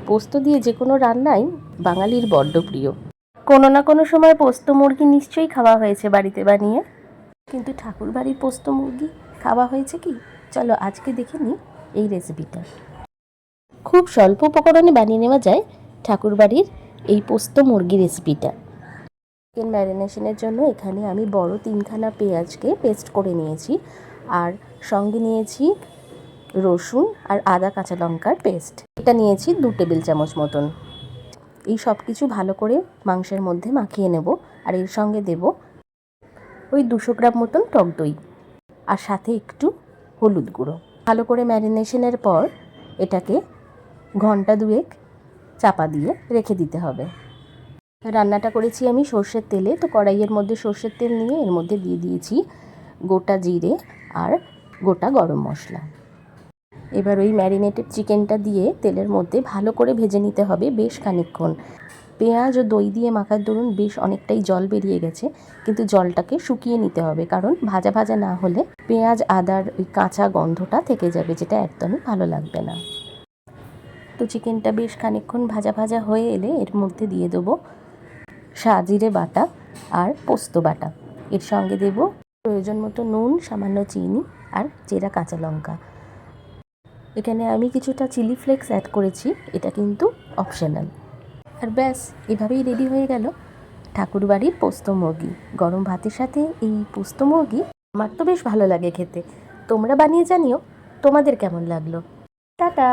পোস্ত দিয়ে যে কোনো রান্নাই বাঙালির বড্ড প্রিয়। কোনো না কোনো সময় পোস্ত মুরগি নিশ্চয়ই খাওয়া হয়েছে বাড়িতে বানিয়ে, কিন্তু ঠাকুরবাড়ির পোস্ত মুরগি খাওয়া হয়েছে কি? চলো আজকে দেখে নিই এই রেসিপিটা। খুব স্বল্প উপকরণে বানিয়ে নেওয়া যায় ঠাকুরবাড়ির এই পোস্ত মুরগি রেসিপিটা। চিকেন ম্যারিনেশনের জন্য এখানে আমি বড় 3খানা পেঁয়াজকে পেস্ট করে নিয়েছি, আর সঙ্গে নিয়েছি রসুন আর আদা কাঁচা লঙ্কার পেস্ট। এটা নিয়েছি 2 টেবিল চামচ মতন। এই সব কিছু ভালো করে মাংসের মধ্যে মাখিয়ে নেব, আর এর সঙ্গে দেব ওই 200 গ্রাম মতন টক দই, আর সাথে একটু হলুদ গুঁড়ো। ভালো করে ম্যারিনেশনের পর এটাকে ঘন্টা 2 চাপা দিয়ে রেখে দিতে হবে। রান্নাটা করেছি আমি সর্ষের তেলে, তো কড়াইয়ের মধ্যে সর্ষের তেল নিয়ে এর মধ্যে দিয়ে দিয়েছি গোটা জিরে আর গোটা গরম মশলা। এবার ওই ম্যারিনেটেড চিকেনটা দিয়ে তেলের মধ্যে ভালো করে ভেজে নিতে হবে বেশ খানিকক্ষণ। পেঁয়াজ ও দই দিয়ে মাখার দরুন বেশ অনেকটাই জল বেরিয়ে গেছে, কিন্তু জলটাকে শুকিয়ে নিতে হবে, কারণ ভাজা ভাজা না হলে পেঁয়াজ আদার ওই কাঁচা গন্ধটা থেকে যাবে, যেটা একদমই ভালো লাগবে না। তো চিকেনটা বেশ খানিকক্ষণ ভাজা ভাজা হয়ে এলে এর মধ্যে দিয়ে দেবো সাজিরে বাটা আর পোস্ত বাটা। এর সঙ্গে দেব প্রয়োজন মতো নুন, সামান্য চিনি আর চেরা কাঁচা লঙ্কা। এখানে আমি কিছুটা চিলি ফ্লেক্স অ্যাড করেছি, এটা কিন্তু অপশনাল। আর ব্যাস, এভাবেই রেডি হয়ে গেল ঠাকুরবাড়ির পোস্ত মুরগি। গরম ভাতের সাথে এই পোস্ত মুরগি আমার তো বেশ ভালো লাগে খেতে। তোমরা বানিয়ে জানিও তোমাদের কেমন লাগলো। টাটা।